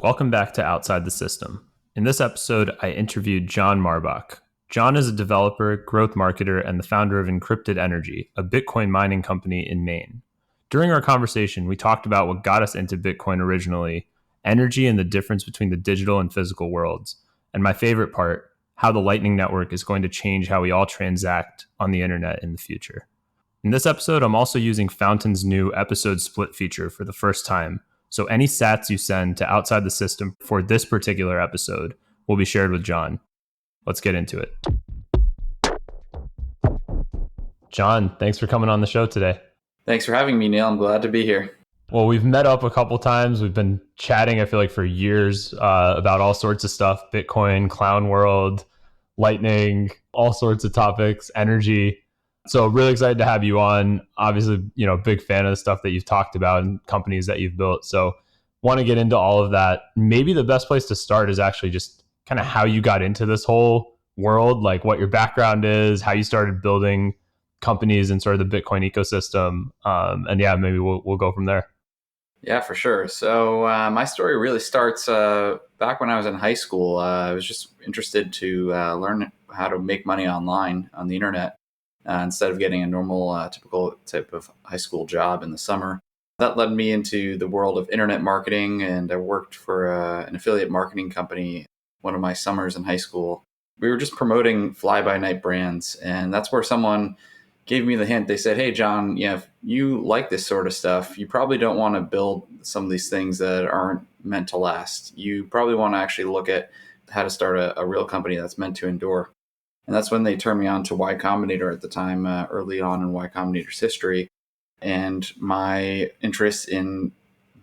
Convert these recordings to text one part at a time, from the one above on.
Welcome back to Outside the System. In this episode, I interviewed John Marbach. John is a developer, growth marketer, and the founder of Encrypted Energy, a Bitcoin mining company in Maine. During our conversation, we talked about what got us into Bitcoin originally, energy and the difference between the digital and physical worlds, and my favorite part, how the Lightning Network is going to change how we all transact on the internet in the future. In this episode, I'm also using Fountain's new episode split feature for the first time. So any sats you send to Outside the System for this particular episode will be shared with John. Let's get into it. John, thanks for coming on the show today. Thanks for having me, Neil. I'm glad to be here. Well, we've met up a couple times. We've been chatting, I feel like, for years about all sorts of stuff, Bitcoin, clown world, Lightning, all sorts of topics, energy. So really excited to have you on. Obviously, big fan of the stuff that you've talked about and companies that you've built. So want to get into all of that. Maybe the best place to start is actually just kind of how you got into this whole world, like what your background is, how you started building companies and sort of the Bitcoin ecosystem. And yeah, maybe we'll go from there. Yeah, for sure. So my story really starts back when I was in high school. I was just interested to learn how to make money online on the internet. Instead of getting a normal, typical type of high school job in the summer. That led me into the world of internet marketing, and I worked for an affiliate marketing company one of my summers in high school. We were just promoting fly-by-night brands, and that's where someone gave me the hint. They said, hey, John, if you like this sort of stuff, you probably don't want to build some of these things that aren't meant to last. You probably want to actually look at how to start a real company that's meant to endure. And that's when they turned me on to Y Combinator at the time, early on in Y Combinator's history. And my interest in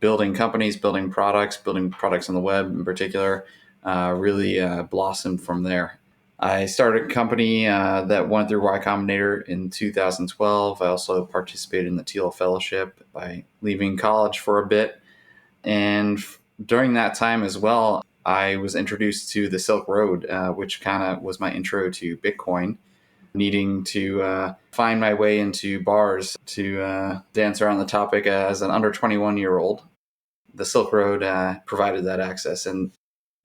building companies, building products on the web in particular, really blossomed from there. I started a company that went through Y Combinator in 2012. I also participated in the Thiel Fellowship by leaving college for a bit. And during that time as well, I was introduced to the Silk Road, which kind of was my intro to Bitcoin, needing to find my way into bars to dance around the topic as an under 21-year-old. The Silk Road provided that access. And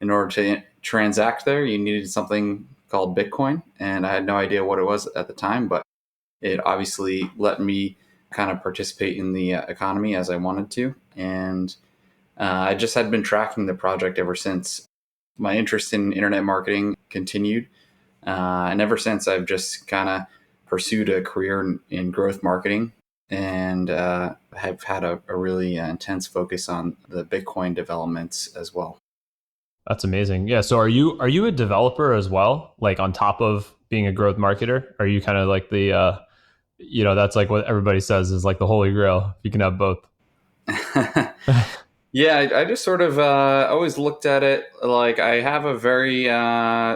in order to transact there, you needed something called Bitcoin. And I had no idea what it was at the time, but it obviously let me kind of participate in the economy as I wanted to. And I just had been tracking the project ever since. My interest in internet marketing continued. And ever since, I've just kind of pursued a career in growth marketing and have had a really intense focus on the Bitcoin developments as well. That's amazing. Yeah. So are you a developer as well? Like on top of being a growth marketer? Are you kind of like the, that's like what everybody says is like the holy grail. You can have both. Yeah, I just sort of always looked at it like I have a very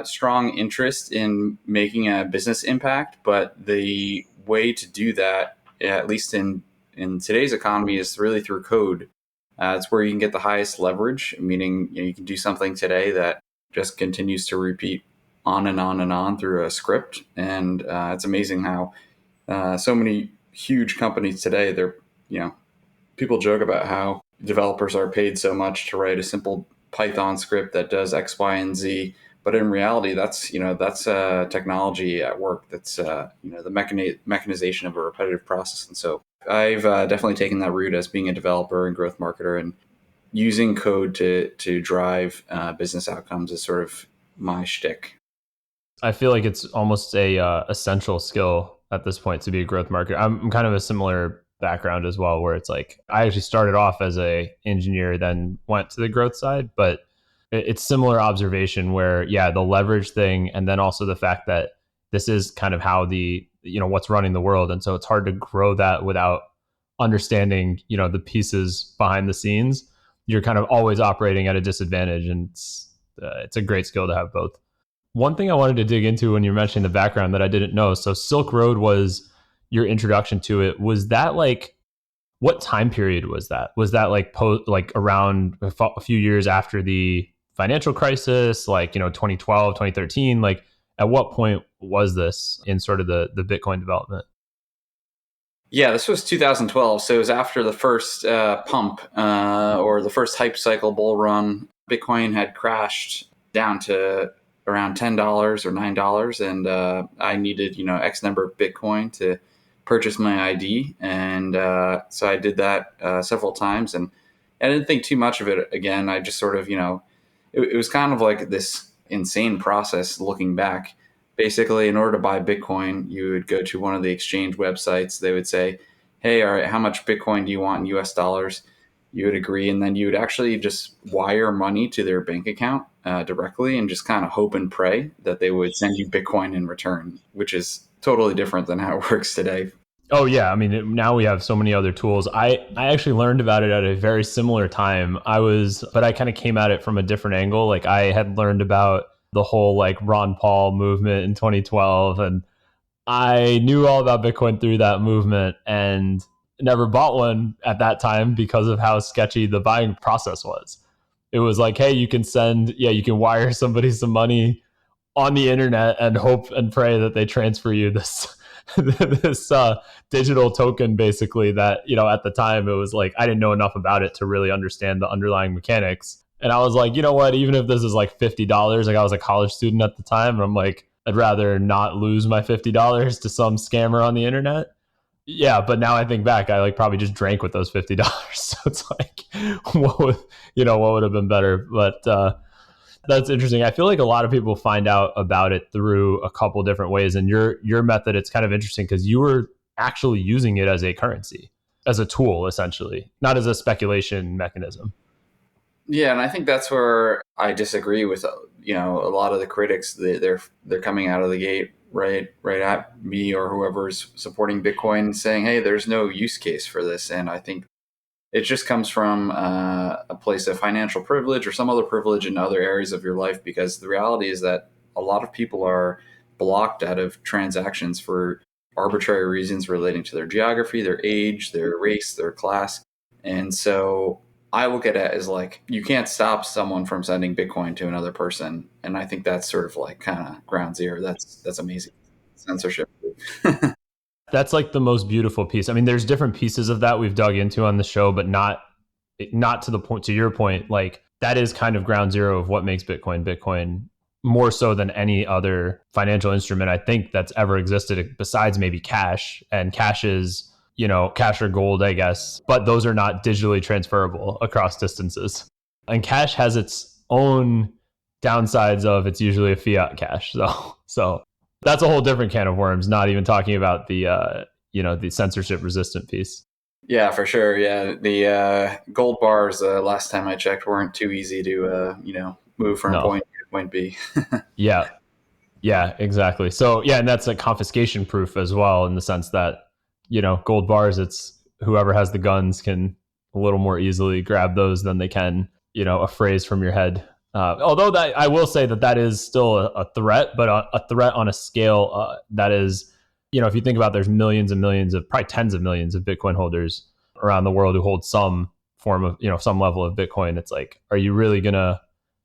strong interest in making a business impact, but the way to do that, at least in today's economy, is really through code. It's where you can get the highest leverage, meaning you can do something today that just continues to repeat on and on and on through a script. And it's amazing how so many huge companies today, people joke about how developers are paid so much to write a simple Python script that does X, Y, and Z. But in reality, that's technology at work. That's the mechanization of a repetitive process. And so I've definitely taken that route as being a developer and growth marketer, and using code to drive business outcomes is sort of my shtick. I feel like it's almost a essential skill at this point to be a growth marketer. I'm kind of a similar background as well, where it's like I actually started off as a engineer, then went to the growth side, but it's similar observation where the leverage thing, and then also the fact that this is kind of how what's running the world, and so it's hard to grow that without understanding the pieces behind the scenes. You're kind of always operating at a disadvantage, and it's a great skill to have both. One thing I wanted to dig into when you're mentioning the background that I didn't know, so Silk Road was your introduction to it. Was that like, what time period was that? Was that like around a few years after the financial crisis, like 2012, 2013? Like at what point was this in sort of the Bitcoin development? Yeah, this was 2012. So it was after the first pump or the first hype cycle bull run. Bitcoin had crashed down to around $10 or $9, and I needed X number of Bitcoin to purchase my ID, and so I did that several times, and I didn't think too much of it. Again, I just sort of it was kind of like this insane process looking back. Basically, in order to buy Bitcoin, you would go to one of the exchange websites. They would say, "Hey, all right, how much Bitcoin do you want in US dollars?" You would agree, and then you would actually just wire money to their bank account directly and just kind of hope and pray that they would send you Bitcoin in return, which is totally different than how it works today. Oh yeah, I mean now we have so many other tools. I actually learned about it at a very similar time. But I kind of came at it from a different angle. Like I had learned about the whole like Ron Paul movement in 2012, and I knew all about Bitcoin through that movement and never bought one at that time because of how sketchy the buying process was. It was like, hey, you can wire somebody some money on the internet and hope and pray that they transfer you this this digital token, basically, that at the time it was like I didn't know enough about it to really understand the underlying mechanics. And I was like, you know what, even if this is like $50, like I was a college student at the time, and I'm like, I'd rather not lose my $50 to some scammer on the internet. Yeah, but now I think back, I like probably just drank with those $50. So it's like, what would have been better? But that's interesting. I feel like a lot of people find out about it through a couple different ways. And your method, it's kind of interesting because you were actually using it as a currency, as a tool, essentially, not as a speculation mechanism. Yeah, and I think that's where I disagree with a lot of the critics. They're coming out of the gate right at me or whoever's supporting Bitcoin, saying, "Hey, there's no use case for this." And I think it just comes from a place of financial privilege or some other privilege in other areas of your life, because the reality is that a lot of people are blocked out of transactions for arbitrary reasons relating to their geography, their age, their race, their class. And so I look at it as like you can't stop someone from sending Bitcoin to another person. And I think that's sort of like kind of ground zero. That's amazing. Censorship. That's like the most beautiful piece. I mean, there's different pieces of that we've dug into on the show, but not to the point, to your point, like that is kind of ground zero of what makes Bitcoin more so than any other financial instrument I think that's ever existed, besides maybe cash. And cash is, cash or gold, I guess, but those are not digitally transferable across distances. And cash has its own downsides of it's usually a fiat cash. So that's a whole different can of worms, not even talking about the censorship resistant piece. Yeah, for sure. Yeah, the gold bars last time I checked weren't too easy to move from No. point A to point B. Yeah. Yeah, exactly. So yeah, and that's a confiscation proof as well, in the sense that, gold bars, it's whoever has the guns can a little more easily grab those than they can, a phrase from your head. Although that I will say that is still a threat, but a threat on a scale that is, if you think about, there's millions and millions of, probably tens of millions of Bitcoin holders around the world who hold some form of, some level of Bitcoin. It's like, are you really gonna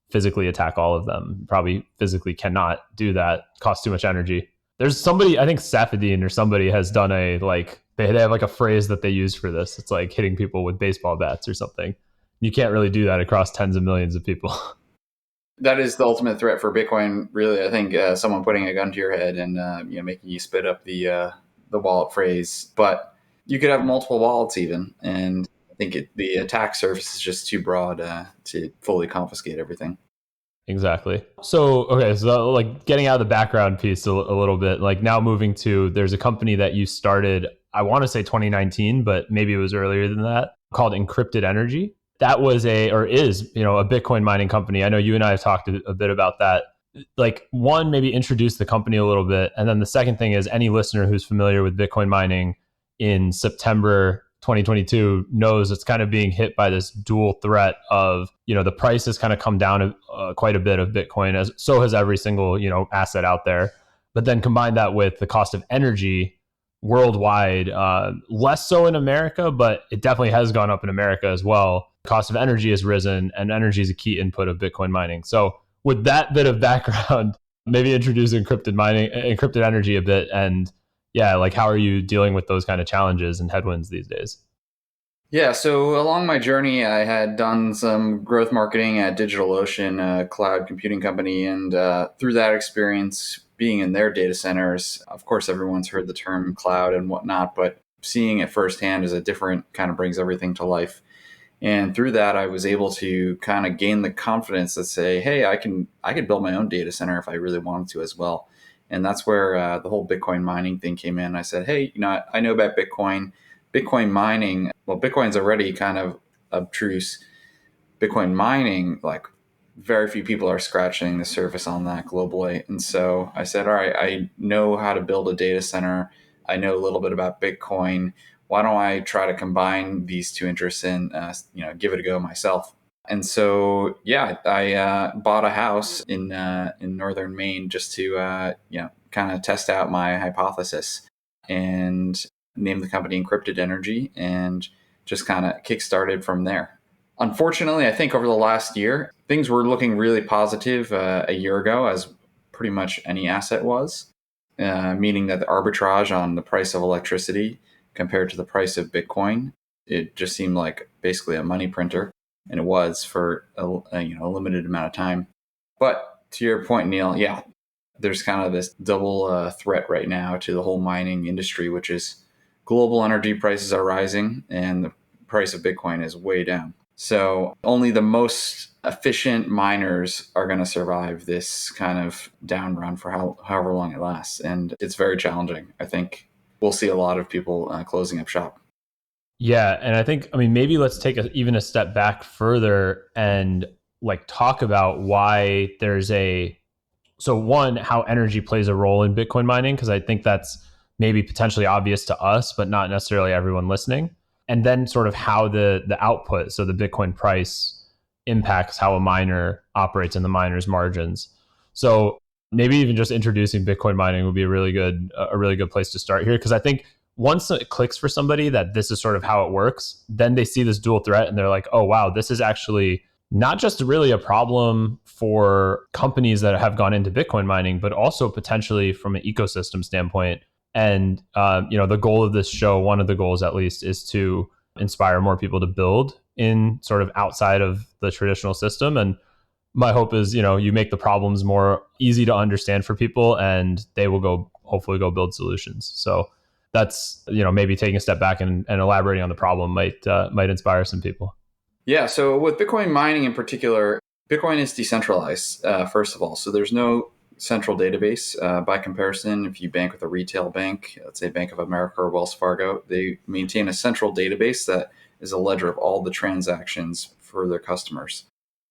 physically attack all of them? Probably physically cannot do that. It costs too much energy. There's somebody, I think Safedine or somebody has done they have like a phrase that they use for this. It's like hitting people with baseball bats or something. You can't really do that across tens of millions of people. That is the ultimate threat for Bitcoin, really. I think someone putting a gun to your head and making you spit up the wallet phrase. But you could have multiple wallets even, and I think the attack surface is just too broad to fully confiscate everything. Exactly. So, okay, so like getting out of the background piece a little bit, like now moving to, there's a company that you started, I want to say 2019, but maybe it was earlier than that, called Encrypted Energy. That was is, a Bitcoin mining company. I know you and I have talked a bit about that. Like, one, maybe introduce the company a little bit. And then the second thing is, any listener who's familiar with Bitcoin mining in September 2022 knows it's kind of being hit by this dual threat of, the price has kind of come down quite a bit of Bitcoin, as so has every single, asset out there. But then combine that with the cost of energy worldwide, less so in America, but it definitely has gone up in America as well. Cost of energy has risen, and energy is a key input of Bitcoin mining. So with that bit of background, maybe introduce encrypted energy a bit, and yeah, like how are you dealing with those kind of challenges and headwinds these days? Yeah, so along my journey, I had done some growth marketing at DigitalOcean, a cloud computing company. And through that experience, being in their data centers, of course, everyone's heard the term cloud and whatnot, but seeing it firsthand is a different kind of brings everything to life. And through that, I was able to kind of gain the confidence that say, hey, I could build my own data center if I really wanted to as well. And that's where the whole Bitcoin mining thing came in. I said, hey, I know about Bitcoin mining. Well, Bitcoin's already kind of obtruse. Bitcoin mining, like very few people are scratching the surface on that globally. And so I said, all right, I know how to build a data center. I know a little bit about Bitcoin. Why don't I try to combine these two interests and give it a go myself? And so yeah, I bought a house in northern Maine just to kind of test out my hypothesis, and named the company Encrypted Energy, and just kind of kickstarted from there. Unfortunately, I think over the last year, things were looking really positive a year ago, as pretty much any asset was, meaning that the arbitrage on the price of electricity compared to the price of Bitcoin, it just seemed like basically a money printer, and it was for a limited amount of time. But to your point, Neil, yeah, there's kind of this double threat right now to the whole mining industry, which is global energy prices are rising and the price of Bitcoin is way down. So only the most efficient miners are going to survive this kind of down run for however long it lasts. And it's very challenging. I think we'll see a lot of people closing up shop. Yeah, and I think, I mean, maybe let's take even a step back further and like talk about why there's a so one, how energy plays a role in Bitcoin mining, because I think that's maybe potentially obvious to us, but not necessarily everyone listening. And then sort of how the output, so the Bitcoin price, impacts how a miner operates and the miner's margins. So maybe even just introducing Bitcoin mining would be a really good place to start here, because I think once it clicks for somebody that this is sort of how it works, then they see this dual threat and they're like, oh wow, this is actually not just really a problem for companies that have gone into Bitcoin mining, but also potentially from an ecosystem standpoint. And the goal of this show, one of the goals at least, is to inspire more people to build in sort of outside of the traditional system. And my hope is, you make the problems more easy to understand for people, and they will go hopefully go build solutions. So that's maybe taking a step back and elaborating on the problem might inspire some people. Yeah. So with Bitcoin mining in particular, Bitcoin is decentralized, first of all. So there's no central database. By comparison, if you bank with a retail bank, let's say Bank of America or Wells Fargo, they maintain a central database that is a ledger of all the transactions for their customers,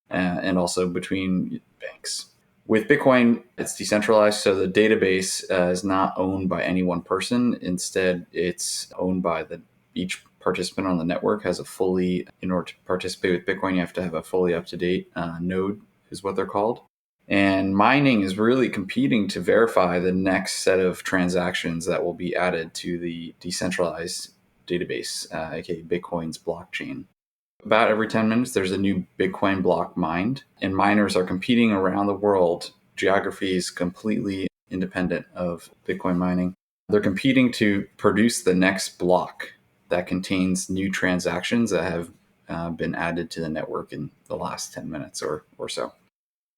and also between banks. With Bitcoin, it's decentralized, so the database is not owned by any one person. Instead, it's owned by each participant on the network has a fully, in order to participate with Bitcoin, you have to have a fully up to date node, is what they're called. And mining is really competing to verify the next set of transactions that will be added to the decentralized database, aka Bitcoin's blockchain. About every 10 minutes, there's a new Bitcoin block mined, and miners are competing around the world. Geography is completely independent of Bitcoin mining. They're competing to produce the next block that contains new transactions that have been added to the network in the last 10 minutes or so.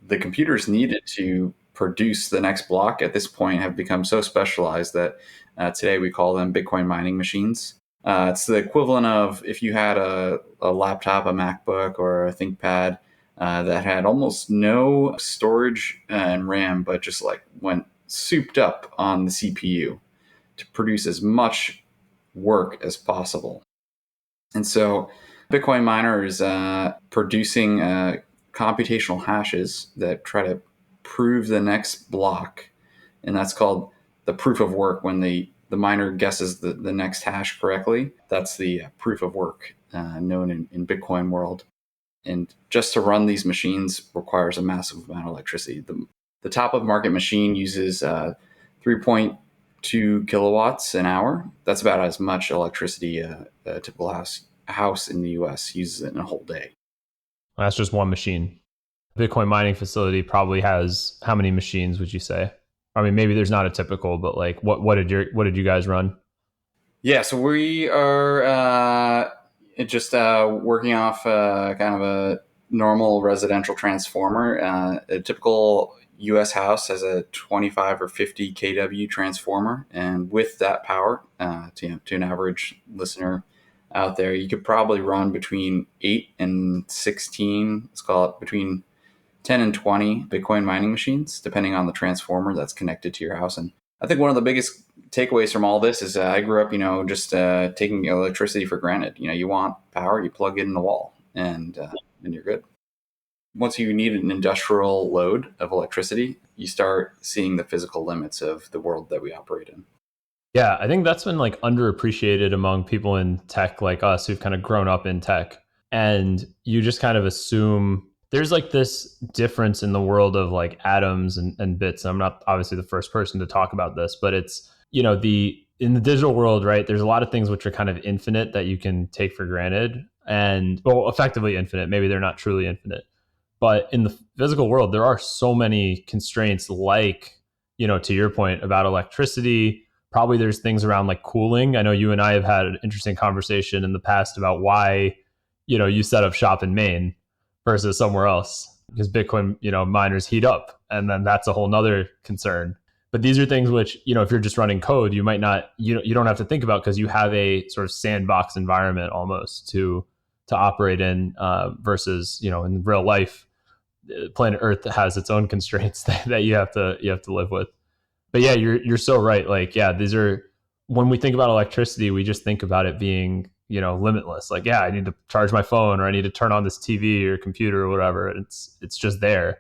The computers needed to produce the next block at this point have become so specialized that today we call them Bitcoin mining machines. It's the equivalent of if you had a laptop, a MacBook, or a ThinkPad that had almost no storage and RAM, but just like went souped up on the CPU to produce as much work as possible. And so Bitcoin miner is producing computational hashes that try to prove the next block. And that's called the proof of work. When the miner guesses the next hash correctly, that's the proof of work known in Bitcoin world. And just to run these machines requires a massive amount of electricity. The top of market machine uses 3.2 kilowatts an hour. That's about as much electricity a typical house in the US uses in a whole day. That's just one machine. Bitcoin mining facility probably has how many machines would you say? I mean, maybe there's not a typical, but like what did you guys run? Yeah, so we are It just working off kind of a normal residential transformer. A typical U.S. house has a 25 or 50 kW transformer, and with that power, to an average listener out there, you could probably run between 8 and 16. Let's call it between 10 and 20 Bitcoin mining machines, depending on the transformer that's connected to your house. And I think one of the biggest takeaways from all this is I grew up, just taking electricity for granted. You want power, you plug it in the wall, and you're good. Once you need an industrial load of electricity, you start seeing the physical limits of the world that we operate in. Yeah, I think that's been like underappreciated among people in tech like us who've kind of grown up in tech. And you just kind of assume there's like this difference in the world of like atoms and bits. I'm not obviously the first person to talk about this, but it's, the in the digital world, right? There's a lot of things which are kind of infinite that you can take for granted and, well, effectively infinite. Maybe they're not truly infinite. But in the physical world, there are so many constraints, like, to your point about electricity. Probably there's things around like cooling. I know you and I have had an interesting conversation in the past about why, you set up shop in Maine versus somewhere else, because Bitcoin, miners heat up. And then that's a whole nother concern. But these are things which, if you're just running code, you might not, you don't have to think about, because you have a sort of sandbox environment almost to operate in, versus, in real life, planet Earth has its own constraints that you have to live with. But yeah, you're so right. Like, yeah, these are, when we think about electricity, we just think about it being, limitless. Like, yeah, I need to charge my phone, or I need to turn on this TV or computer or whatever. It's just there.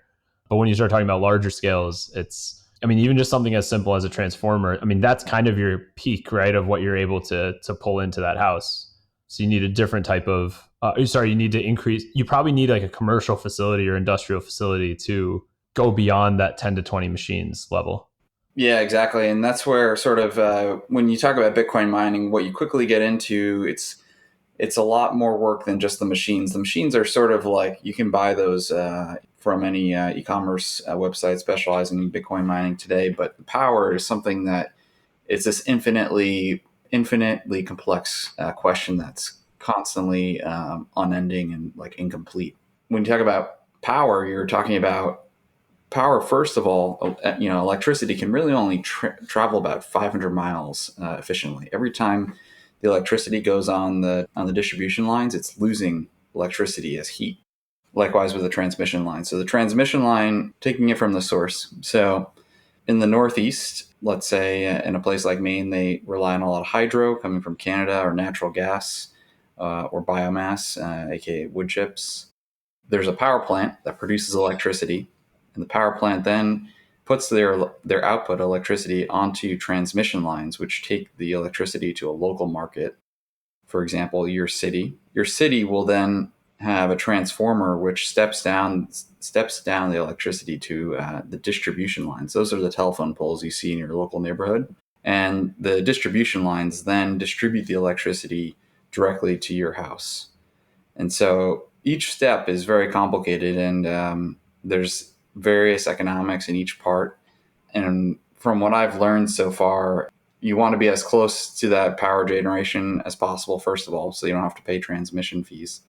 But when you start talking about larger scales, I mean, even just something as simple as a transformer, I mean, that's kind of your peak, right, of what you're able to pull into that house. So you need a different type of, you need to increase, you probably need like a commercial facility or industrial facility to go beyond that 10 to 20 machines level. Yeah, exactly. And that's where sort of when you talk about Bitcoin mining, what you quickly get into, it's a lot more work than just the machines. The machines are sort of like you can buy those from any e-commerce website specializing in Bitcoin mining today. But the power is something that it's this infinitely complex question that's constantly unending and like incomplete. When you talk about power, you're talking about power. First of all, electricity can really only travel about 500 miles efficiently. Every time the electricity goes on the distribution lines, it's losing electricity as heat. Likewise with the transmission line. So the transmission line, taking it from the source. So in the Northeast, let's say in a place like Maine, they rely on a lot of hydro coming from Canada, or natural gas, or biomass, aka wood chips. There's a power plant that produces electricity, and the power plant then puts their output electricity onto transmission lines, which take the electricity to a local market. For example, your city. Your city will then have a transformer which steps down the electricity to the distribution lines. Those are the telephone poles you see in your local neighborhood, and the distribution lines then distribute the electricity directly to your house. And so each step is very complicated, and there's various economics in each part. And from what I've learned so far, you want to be as close to that power generation as possible, first of all, so you don't have to pay transmission fees.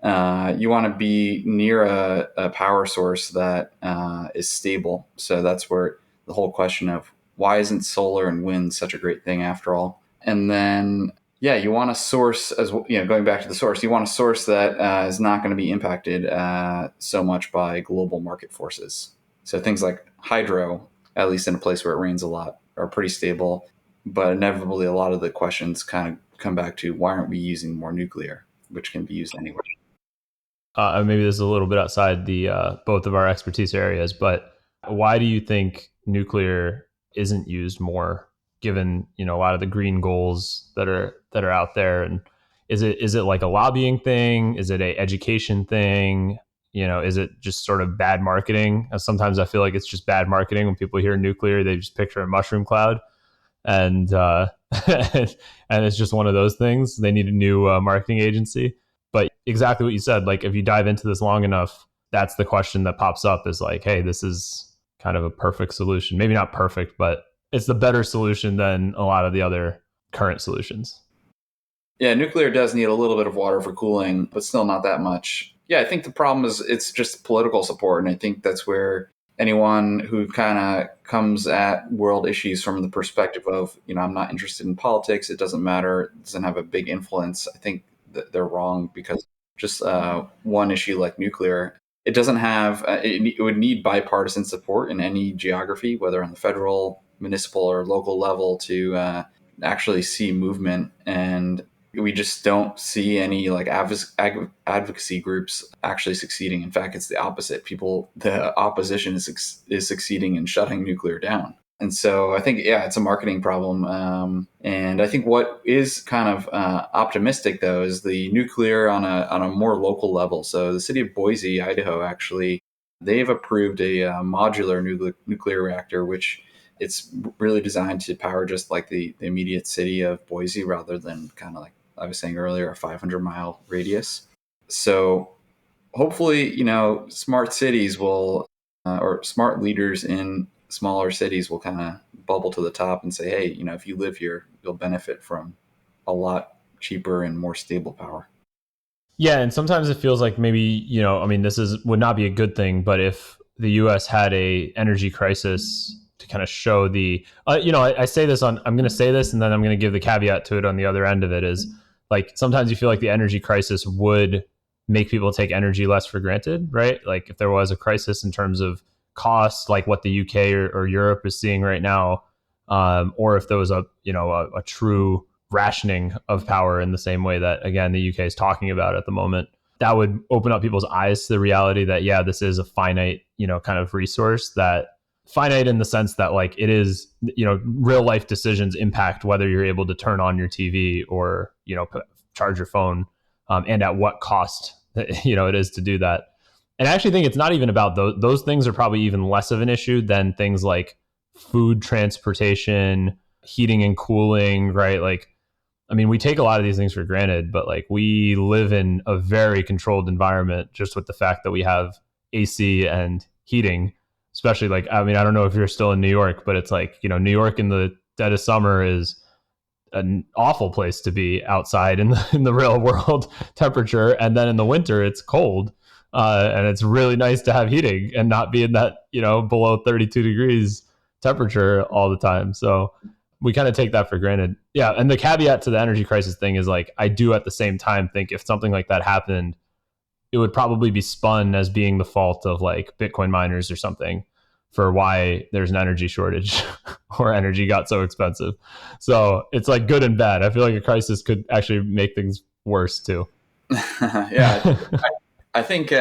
You want to be near a power source that is stable. So that's where the whole question of why isn't solar and wind such a great thing after all? And then, yeah, you want to source, as going back to the source, you want a source that is not going to be impacted so much by global market forces. So things like hydro, at least in a place where it rains a lot, are pretty stable. But inevitably, a lot of the questions kind of come back to why aren't we using more nuclear, which can be used anywhere. Maybe this is a little bit outside the both of our expertise areas, but why do you think nuclear isn't used more, given a lot of the green goals that are out there? And is it like a lobbying thing? Is it a education thing? Is it just sort of bad marketing? Sometimes I feel like it's just bad marketing. When people hear nuclear, they just picture a mushroom cloud, and and it's just one of those things. They need a new marketing agency. But exactly what you said, like if you dive into this long enough, that's the question that pops up, is like, hey, this is kind of a perfect solution. Maybe not perfect, but it's the better solution than a lot of the other current solutions. Yeah, nuclear does need a little bit of water for cooling, but still not that much. Yeah, I think the problem is it's just political support. And I think that's where anyone who kind of comes at world issues from the perspective of, I'm not interested in politics, it doesn't matter, it doesn't have a big influence, I think that they're wrong because just one issue like nuclear, it doesn't have, it would need bipartisan support in any geography, whether on the federal, municipal, or local level to actually see movement. And we just don't see any like advocacy groups actually succeeding. In fact, it's the opposite. The opposition is succeeding in shutting nuclear down. And so I think, yeah, it's a marketing problem. And I think what is kind of optimistic, though, is the nuclear on a more local level. So the city of Boise, Idaho, actually, they've approved a modular nuclear reactor, which it's really designed to power just like the immediate city of Boise rather than kind of like I was saying earlier, a 500-mile radius. So hopefully, smart cities will, or smart leaders in smaller cities will kind of bubble to the top and say, hey, if you live here, you'll benefit from a lot cheaper and more stable power. Yeah, and sometimes it feels like maybe, I mean, this is would not be a good thing, but if the US had a energy crisis to kind of show the I say this on I'm going to say this and then I'm going to give the caveat to it on the other end of it is like sometimes you feel like the energy crisis would make people take energy less for granted, right? Like if there was a crisis in terms of cost, like what the UK or Europe is seeing right now, or if there was a true rationing of power in the same way that again the UK is talking about at the moment, that would open up people's eyes to the reality that yeah, this is a finite kind of resource, that finite in the sense that like it is real life decisions impact whether you're able to turn on your TV or charge your phone, and at what cost it is to do that. And I actually think it's not even about those things are probably even less of an issue than things like food transportation, heating and cooling, right? Like I mean, we take a lot of these things for granted, but like we live in a very controlled environment just with the fact that we have AC and heating, especially like, I mean, I don't know if you're still in New York, but it's like, New York in the dead of summer is an awful place to be outside in the real world temperature. And then in the winter, it's cold. And it's really nice to have heating and not be in that, below 32 degrees temperature all the time. So we kind of take that for granted. Yeah. And the caveat to the energy crisis thing is like, I do at the same time think if something like that happened, it would probably be spun as being the fault of like Bitcoin miners or something for why there's an energy shortage or energy got so expensive. So it's like good and bad. I feel like a crisis could actually make things worse too. Yeah, I think.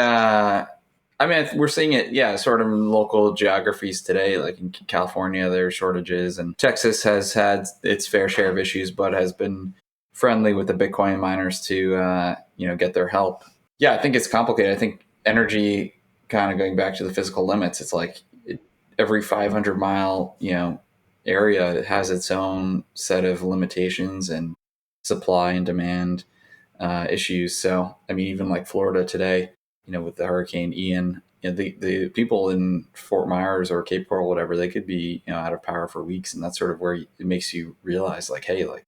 I mean, we're seeing it, yeah, sort of in local geographies today. Like in California, there are shortages, and Texas has had its fair share of issues, but has been friendly with the Bitcoin miners to, get their help. Yeah, I think it's complicated. I think energy, kind of going back to the physical limits, it's like every 500-mile, area has its own set of limitations and supply and demand issues. So, I mean, even like Florida today, with the Hurricane Ian, the people in Fort Myers or Cape Coral, whatever, they could be, out of power for weeks. And that's sort of where it makes you realize like, hey, like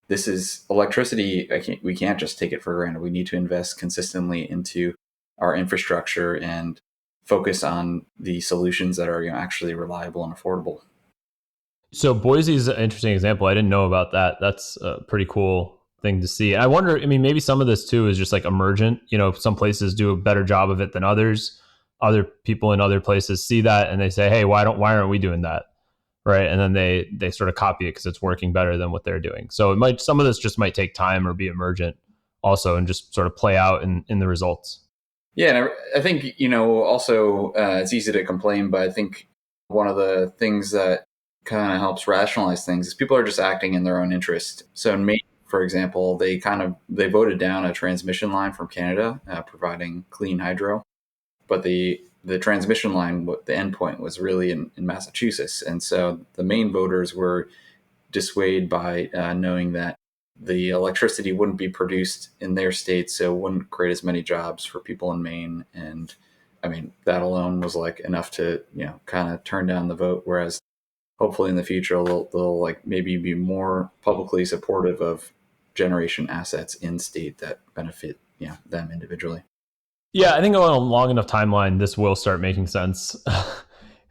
this is electricity. We can't just take it for granted. We need to invest consistently into our infrastructure and focus on the solutions that are, actually reliable and affordable. So Boise is an interesting example. I didn't know about that. That's a pretty cool thing to see. And I wonder, I mean, maybe some of this too is just like emergent. Some places do a better job of it than others. Other people in other places see that and they say, "Hey, why aren't we doing that?" Right? And then they sort of copy it because it's working better than what they're doing. So some of this just might take time or be emergent also and just sort of play out in the results. Yeah, and I think, also it's easy to complain, but I think one of the things that kind of helps rationalize things is people are just acting in their own interest. So in Maine, for example, they voted down a transmission line from Canada providing clean hydro, but the transmission line, the endpoint was really in Massachusetts, and so the Maine voters were dissuaded by knowing that the electricity wouldn't be produced in their state, so it wouldn't create as many jobs for people in Maine. And I mean, that alone was like enough to, kind of turn down the vote. Whereas hopefully in the future, they'll like maybe be more publicly supportive of generation assets in state that benefit them individually. Yeah, I think on a long enough timeline, this will start making sense.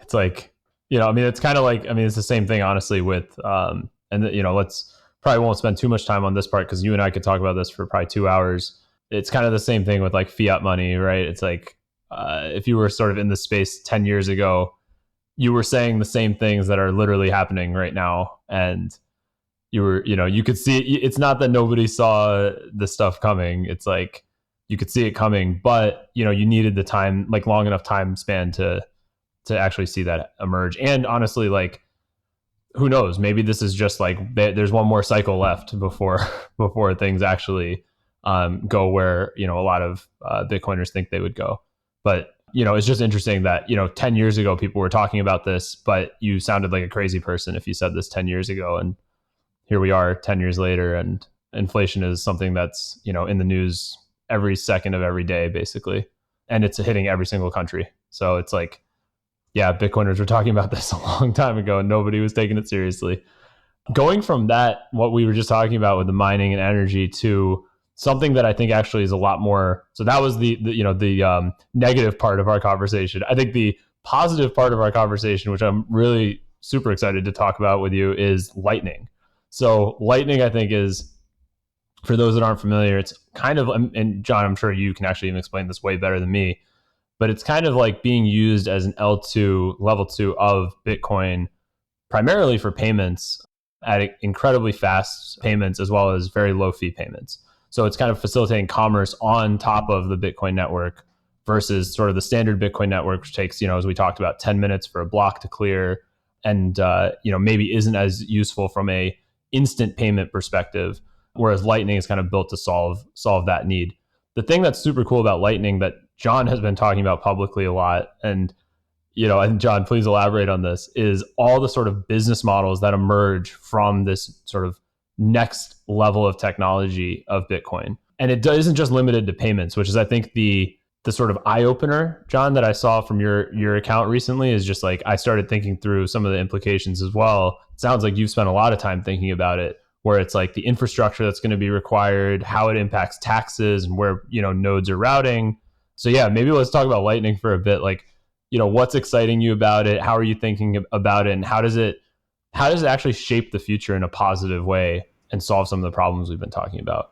It's like, I mean, it's kind of like, I mean, it's the same thing, honestly, with, let's probably won't spend too much time on this part because you and I could talk about this for probably 2 hours. It's kind of the same thing with like fiat money, right? It's like, if you were sort of in the space 10 years ago, you were saying the same things that are literally happening right now. And you could see it. It's not that nobody saw the stuff coming. It's like you could see it coming, but you needed the time, like long enough time span to actually see that emerge. And honestly, like who knows? Maybe this is just like there's one more cycle left before before things actually go where a lot of Bitcoiners think they would go. But it's just interesting that 10 years ago people were talking about this, but you sounded like a crazy person if you said this 10 years ago, and here we are 10 years later, and inflation is something that's in the news every second of every day basically, and it's hitting every single country. So it's like, yeah, Bitcoiners were talking about this a long time ago and nobody was taking it seriously. Going from that, what we were just talking about with the mining and energy, to something that I think actually is a lot more. So that was the negative part of our conversation. I think the positive part of our conversation, which I'm really super excited to talk about with you, is Lightning. So Lightning, I think, is, for those that aren't familiar, it's kind of, and John, I'm sure you can actually even explain this way better than me, but it's kind of like being used as an L2, level 2 of Bitcoin, primarily for payments, at incredibly fast payments as well as very low fee payments. So it's kind of facilitating commerce on top of the Bitcoin network versus sort of the standard Bitcoin network, which takes, as we talked about, 10 minutes for a block to clear, and maybe isn't as useful from a instant payment perspective, whereas Lightning is kind of built to solve that need. The thing that's super cool about Lightning that John has been talking about publicly a lot, and and John, please elaborate on this, is all the sort of business models that emerge from this sort of next level of technology of Bitcoin. And it isn't just limited to payments, which is, I think, the sort of eye opener, John, that I saw from your account recently, is just like, I started thinking through some of the implications as well. It sounds like you've spent a lot of time thinking about it, where it's like the infrastructure that's going to be required, how it impacts taxes, and where, nodes are routing. So yeah, maybe let's talk about Lightning for a bit. Like, what's exciting you about it? How are you thinking about it? And how does it actually shape the future in a positive way and solve some of the problems we've been talking about?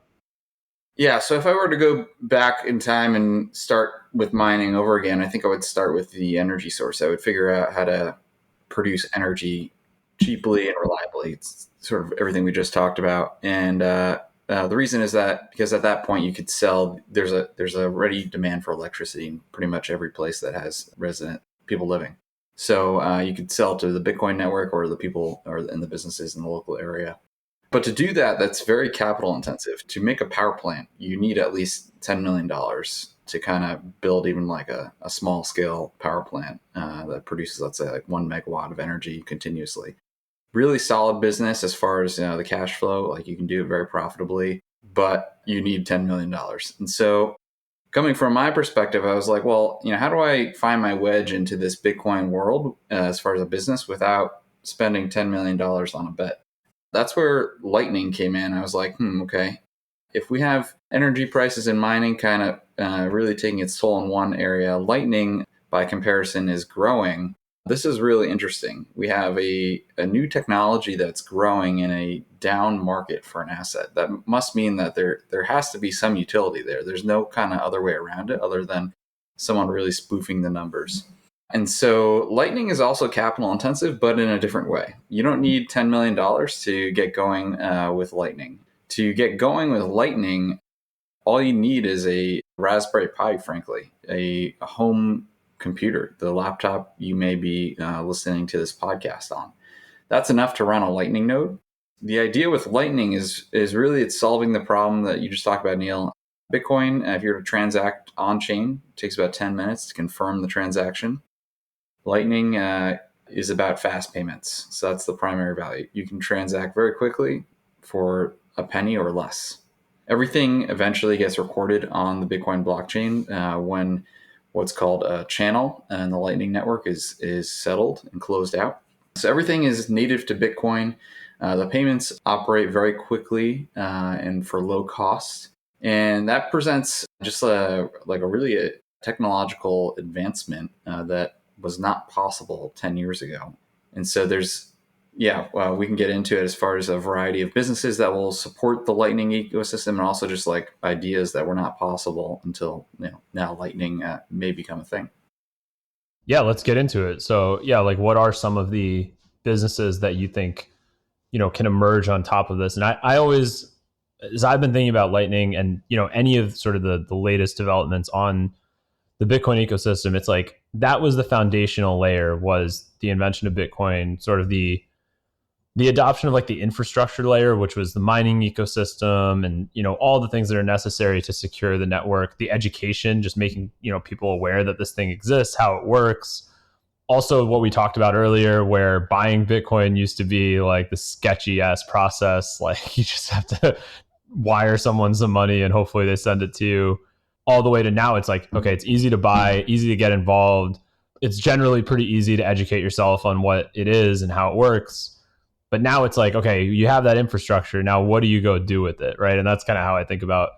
Yeah, so if I were to go back in time and start with mining over again, I think I would start with the energy source. I would figure out how to produce energy cheaply and reliably. It's sort of everything we just talked about. And the reason is that because at that point you could sell, there's a ready demand for electricity in pretty much every place that has resident people living. So you could sell to the Bitcoin network or the people or in the businesses in the local area. But to do that, that's very capital intensive. To make a power plant, you need at least $10 million to kind of build even like a small scale power plant that produces, let's say, like 1 megawatt of energy continuously. Really solid business as far as the cash flow. Like, you can do it very profitably, but you need $10 million. And so coming from my perspective, I was like, well, how do I find my wedge into this Bitcoin world as far as a business without spending $10 million on a bet? That's where Lightning came in. I was like, okay, if we have energy prices in mining kind of really taking its toll in one area, Lightning, by comparison, is growing. This is really interesting. We have a new technology that's growing in a down market for an asset. That must mean that there has to be some utility there. There's no kind of other way around it other than someone really spoofing the numbers. And so Lightning is also capital intensive, but in a different way. You don't need $10 million to get going with Lightning. To get going with Lightning, all you need is a Raspberry Pi, frankly, a home computer, the laptop you may be listening to this podcast on. That's enough to run a Lightning node. The idea with Lightning is really it's solving the problem that you just talked about, Neil. Bitcoin, if you're to transact on-chain, it takes about 10 minutes to confirm the transaction. Lightning is about fast payments. So that's the primary value. You can transact very quickly for a penny or less. Everything eventually gets recorded on the Bitcoin blockchain when what's called a channel and the Lightning network is settled and closed out. So everything is native to Bitcoin. The payments operate very quickly and for low cost. And that presents just like a really a technological advancement that was not possible 10 years ago. And so well, we can get into it as far as a variety of businesses that will support the Lightning ecosystem, and also just like ideas that were not possible until now Lightning may become a thing. Yeah, let's get into it. So, yeah, like what are some of the businesses that you think, can emerge on top of this? And I always, as I've been thinking about Lightning and, any of sort of the latest developments on the Bitcoin ecosystem, it's like that was the foundational layer, was the invention of Bitcoin, sort of the adoption of like the infrastructure layer, which was the mining ecosystem and, all the things that are necessary to secure the network, the education, just making, people aware that this thing exists, how it works. Also, what we talked about earlier, where buying Bitcoin used to be like the sketchy ass process. Like you just have to wire someone some money and hopefully they send it to you, all the way to now it's like, okay, it's easy to buy, easy to get involved. It's generally pretty easy to educate yourself on what it is and how it works. But now it's like, okay, you have that infrastructure. Now, what do you go do with it? Right. And that's kind of how I think about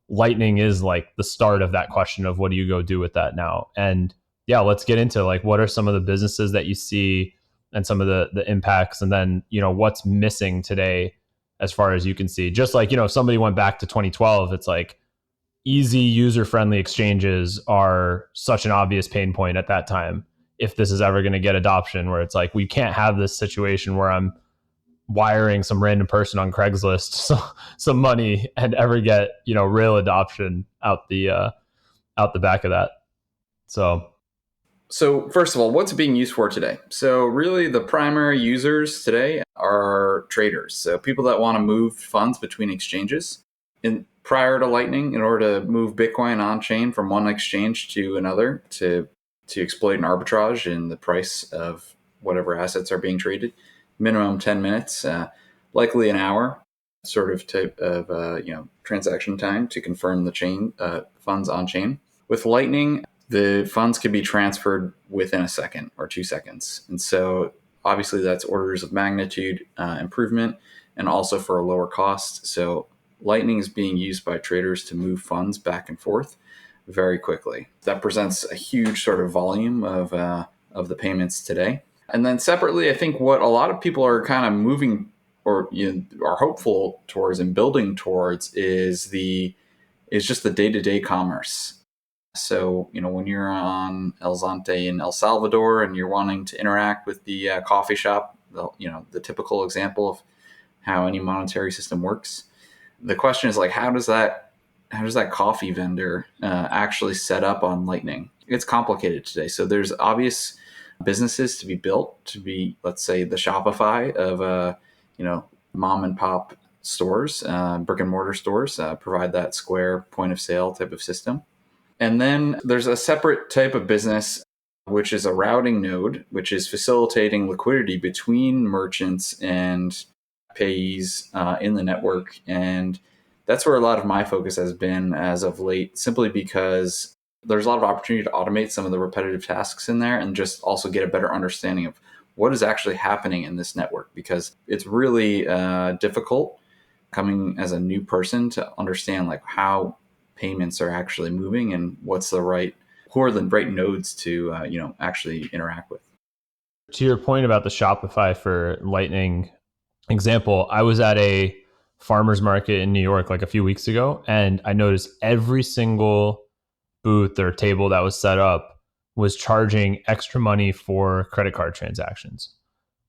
Lightning, is like the start of that question of what do you go do with that now? And yeah, let's get into like what are some of the businesses that you see and some of the impacts, and then, what's missing today as far as you can see. Just like, if somebody went back to 2012, it's like easy user friendly exchanges are such an obvious pain point at that time. If this is ever going to get adoption, where it's like, we can't have this situation where I'm wiring some random person on Craigslist some money and ever get, real adoption out the back of that. So first of all, what's it being used for today? So really the primary users today are traders. So people that want to move funds between exchanges. And prior to Lightning, in order to move Bitcoin on chain from one exchange to another to exploit an arbitrage in the price of whatever assets are being traded, minimum 10 minutes, likely an hour sort of type of transaction time to confirm the chain funds on chain. With Lightning, the funds can be transferred within a second or 2 seconds. And so obviously that's orders of magnitude improvement, and also for a lower cost. So Lightning is being used by traders to move funds back and forth very quickly. That presents a huge sort of volume of the payments today. And then separately, I think what a lot of people are kind of moving or are hopeful towards and building towards is just the day-to-day commerce. So, when you're on El Zante in El Salvador and you're wanting to interact with the coffee shop, the typical example of how any monetary system works, the question is like, how does that coffee vendor actually set up on Lightning? It's complicated today. So there's obvious businesses to be built to be, let's say, the Shopify of mom and pop stores, brick and mortar stores, provide that Square point of sale type of system. And then there's a separate type of business, which is a routing node, which is facilitating liquidity between merchants and payees in the network. And that's where a lot of my focus has been as of late, simply because there's a lot of opportunity to automate some of the repetitive tasks in there and just also get a better understanding of what is actually happening in this network, because it's really difficult coming as a new person to understand like how payments are actually moving and who are the right nodes to actually interact with. To your point about the Shopify for Lightning example, I was at a farmer's market in New York like a few weeks ago, and I noticed every single booth or table that was set up was charging extra money for credit card transactions,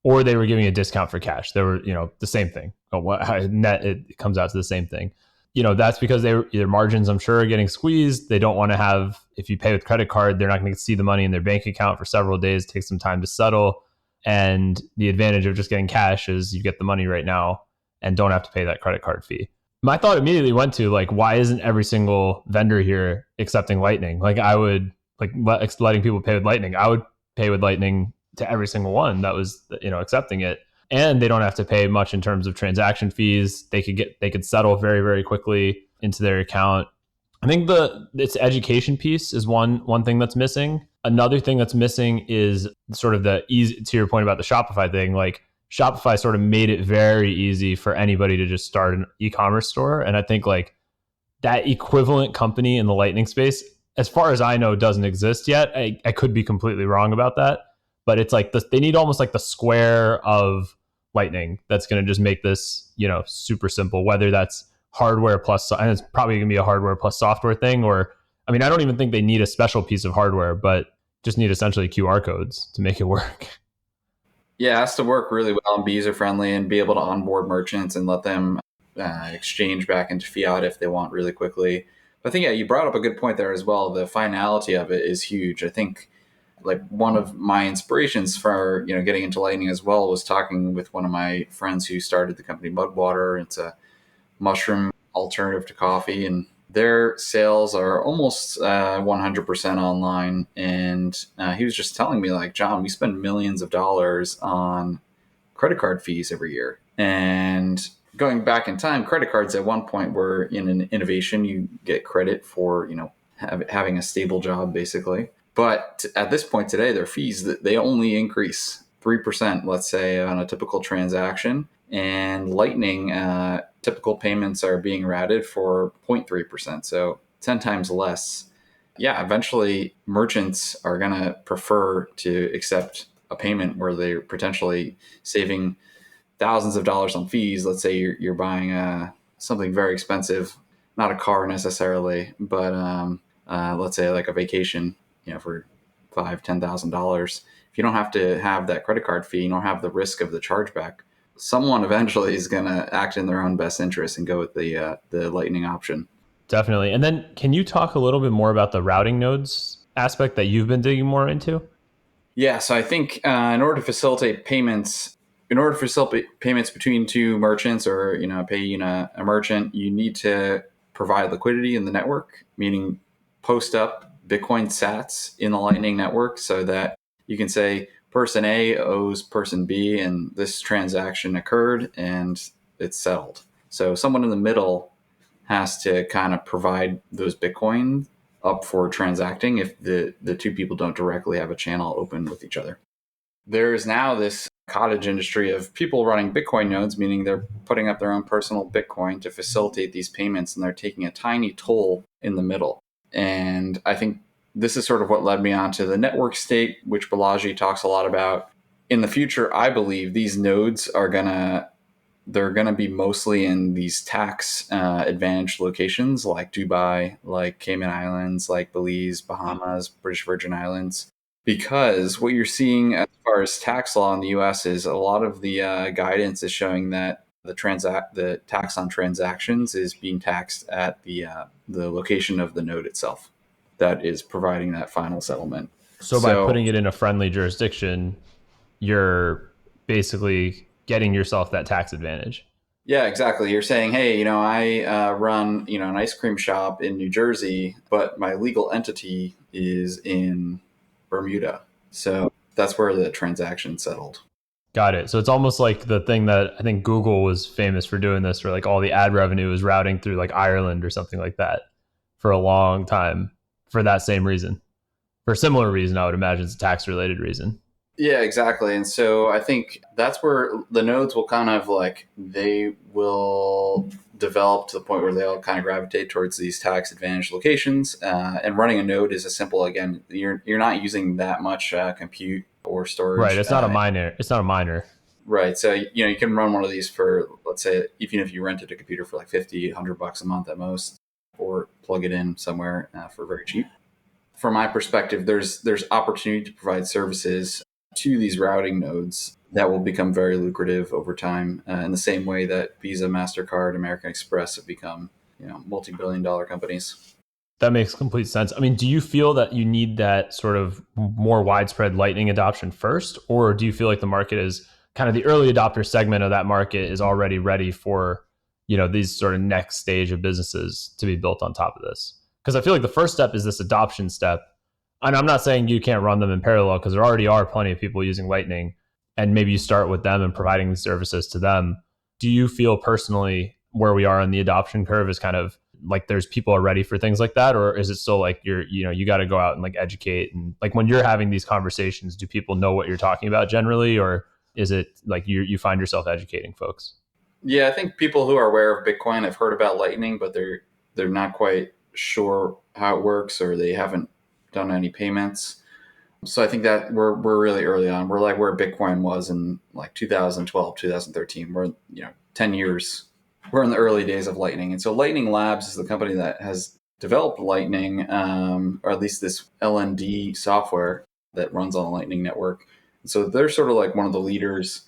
or they were giving a discount for cash. They were, the same thing. Net, it comes out to the same thing. That's because their margins, I'm sure, are getting squeezed. They don't want to have, if you pay with credit card, they're not going to see the money in their bank account for several days. It takes some time to settle. And the advantage of just getting cash is you get the money right now and don't have to pay that credit card fee. My thought immediately went to like, why isn't every single vendor here accepting Lightning? Like I would letting people pay with Lightning. I would pay with Lightning to every single one that was, accepting it. And they don't have to pay much in terms of transaction fees. They could settle very, very quickly into their account. I think its education piece is one thing that's missing. Another thing that's missing is sort of the easy, to your point about the Shopify thing, like Shopify sort of made it very easy for anybody to just start an e-commerce store. And I think like that equivalent company in the Lightning space, as far as I know, doesn't exist yet. I could be completely wrong about that, but it's like they need almost like the Square of Lightning that's going to just make this, super simple, whether that's hardware plus, and it's probably going to be a hardware plus software thing, or, I mean, I don't even think they need a special piece of hardware, but just need essentially QR codes to make it work. Yeah, it has to work really well and be user friendly and be able to onboard merchants and let them exchange back into fiat if they want really quickly. But I think, yeah, you brought up a good point there as well. The finality of it is huge. I think like one of my inspirations for, getting into Lightning as well was talking with one of my friends who started the company Mudwater. It's a mushroom alternative to coffee, and their sales are almost 100% online. And he was just telling me, like, John, we spend millions of dollars on credit card fees every year. And going back in time, credit cards at one point were in an innovation. You get credit for, having a stable job, basically. But at this point today, their fees, they only increase 3%, let's say, on a typical transaction. And Lightning, typical payments are being routed for 0.3%, so 10 times less. Yeah, eventually merchants are going to prefer to accept a payment where they're potentially saving thousands of dollars on fees. Let's say you're buying something very expensive, not a car necessarily, but let's say like a vacation, for $5,000-$10,000. If you don't have to have that credit card fee, you don't have the risk of the chargeback, someone eventually is going to act in their own best interest and go with the Lightning option. Definitely. And then can you talk a little bit more about the routing nodes aspect that you've been digging more into? Yeah, so I think in order to facilitate payments between two merchants, or paying a merchant, you need to provide liquidity in the network, meaning post up Bitcoin sats in the Lightning network so that you can say person A owes person B and this transaction occurred and it's settled. So someone in the middle has to kind of provide those Bitcoin up for transacting if the two people don't directly have a channel open with each other. There is now this cottage industry of people running Bitcoin nodes, meaning they're putting up their own personal Bitcoin to facilitate these payments, and they're taking a tiny toll in the middle. And I think this is sort of what led me on to the network state, which Balaji talks a lot about. In the future, I believe these nodes are they're going to be mostly in these tax advantaged locations like Dubai, like Cayman Islands, like Belize, Bahamas, British Virgin Islands. Because what you're seeing as far as tax law in the US is a lot of the guidance is showing that the tax on transactions is being taxed at the location of the node itself that is providing that final settlement. So by putting it in a friendly jurisdiction, you're basically getting yourself that tax advantage. Yeah, exactly. You're saying, hey, I run, an ice cream shop in New Jersey, but my legal entity is in Bermuda. So that's where the transaction settled. Got it. So it's almost like the thing that I think Google was famous for doing this, where like all the ad revenue is routing through like Ireland or something like that for a long time for that same reason. For a similar reason, I would imagine it's a tax related reason. Yeah, exactly. And so I think that's where the nodes will kind of they will develop to the point where they'll kind of gravitate towards these tax advantage locations. And running a node is a simple, again, you're not using that much compute or storage. Right. It's not a miner. It's not a miner. Right. So, you can run one of these for, let's say, even if you rented a computer for like $50, $100 a month at most, or plug it in somewhere for very cheap. From my perspective, there's opportunity to provide services to these routing nodes that will become very lucrative over time, in the same way that Visa, MasterCard, American Express have become, multi-billion-dollar companies. That makes complete sense. I mean, do you feel that you need that sort of more widespread Lightning adoption first, or do you feel like the market is kind of the early adopter segment of that market is already ready for, these sort of next stage of businesses to be built on top of this? Because I feel like the first step is this adoption step. And I'm not saying you can't run them in parallel, because there already are plenty of people using Lightning, and maybe you start with them and providing these services to them. Do you feel personally where we are on the adoption curve is kind of like there's people are ready for things like that, or is it still like you got to go out and like educate, and like when you're having these conversations, do people know what you're talking about generally, or Is it like you find yourself educating folks? Yeah, I think people who are aware of Bitcoin have heard about Lightning, but they're not quite sure how it works, or they haven't done any payments. So I think that we're really early on. We're like where Bitcoin was in like 2012, 2013. We're 10 years. We're in the early days of Lightning, and so Lightning Labs is the company that has developed Lightning, or at least this LND software that runs on the Lightning network. And so they're sort of like one of the leaders.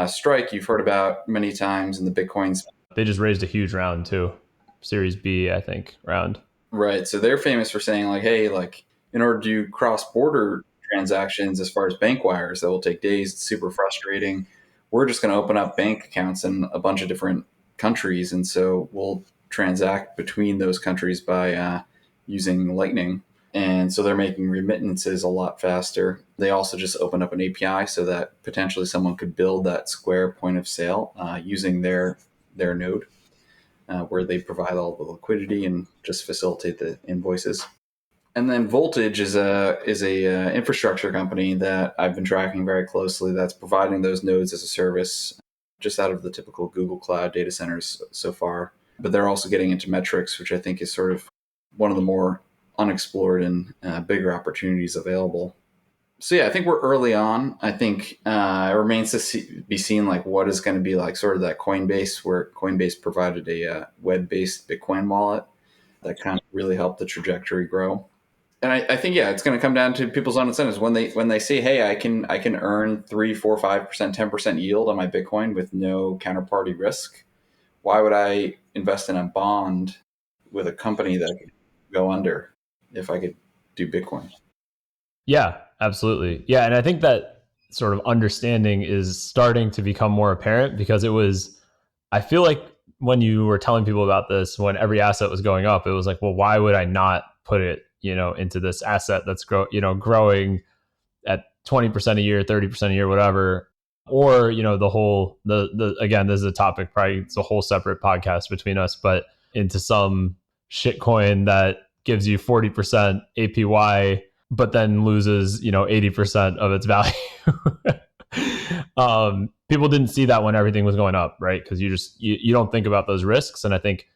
Strike, you've heard about many times in the Bitcoin. They just raised a huge round too, Series B, I think, round. Right. So they're famous for saying like, hey, like in order to do cross-border transactions as far as bank wires that will take days, it's super frustrating. We're just going to open up bank accounts in a bunch of different countries, and so we'll transact between those countries by using Lightning. And so they're making remittances a lot faster. They also just opened up an API so that potentially someone could build that Square point of sale using their node, where they provide all the liquidity and just facilitate the invoices. And then Voltage is a infrastructure company that I've been tracking very closely. That's providing those nodes as a service, just out of the typical Google Cloud data centers so far. But they're also getting into metrics, which I think is sort of one of the more unexplored and bigger opportunities available. So yeah, I think we're early on. I think it remains to be seen like what is going to be like sort of that Coinbase, where Coinbase provided a web-based Bitcoin wallet that kind of really helped the trajectory grow. And I think it's going to come down to people's own incentives when they say, hey, I can earn 3, 4, 5%, 10% yield on my Bitcoin with no counterparty risk. Why would I invest in a bond with a company that could go under if I could do Bitcoin? Yeah, absolutely. Yeah, and I think that sort of understanding is starting to become more apparent because I feel like when you were telling people about this, when every asset was going up, it was like, well, why would I not put it, into this asset that's growing at 20% a year, 30% a year, whatever. Or, the again, this is a topic, probably it's a whole separate podcast between us, but into some shitcoin that gives you 40% APY, but then loses, 80% of its value. People didn't see that when everything was going up, right? Because you don't think about those risks. And I think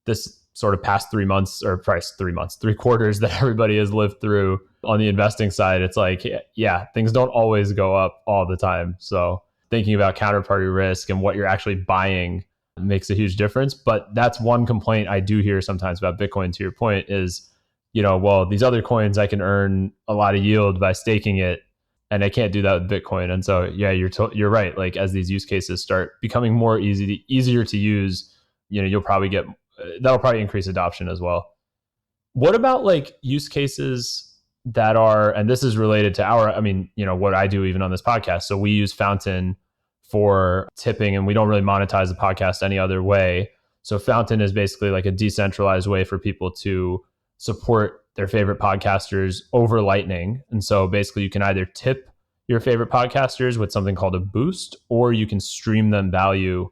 this sort of past 3 months, or probably 3 months, 3 quarters that everybody has lived through on the investing side, it's like, yeah, things don't always go up all the time. So thinking about counterparty risk and what you're actually buying makes a huge difference. But that's one complaint I do hear sometimes about Bitcoin, to your point, is, well, these other coins, I can earn a lot of yield by staking it, and I can't do that with Bitcoin. And so, yeah, you're right. Like as these use cases start becoming easier to use, you'll probably get that'll probably increase adoption as well. What about like use cases that are, and this is related to what I do even on this podcast. So we use Fountain for tipping, and we don't really monetize the podcast any other way. So Fountain is basically like a decentralized way for people to support their favorite podcasters over Lightning. And so basically you can either tip your favorite podcasters with something called a boost, or you can stream them value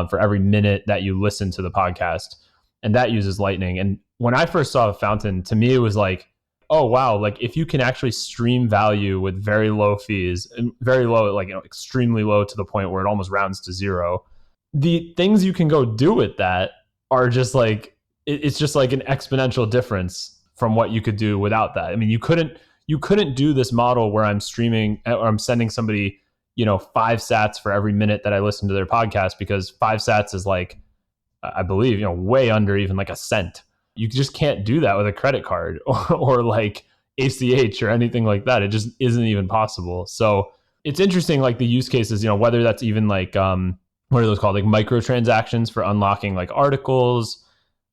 for every minute that you listen to the podcast. And that uses Lightning. And when I first saw Fountain, to me, it was like, oh, wow, like if you can actually stream value with very low fees, and very low, like, extremely low to the point where it almost rounds to zero, the things you can go do with that are just like, it's just like an exponential difference from what you could do without that. I mean, you couldn't do this model where I'm streaming or I'm sending somebody, 5 sats for every minute that I listen to their podcast, because 5 sats is like, I believe, way under even like a cent. You just can't do that with a credit card or like ACH or anything like that. It just isn't even possible. So it's interesting, like the use cases, whether that's even like, what are those called? Like microtransactions for unlocking like articles.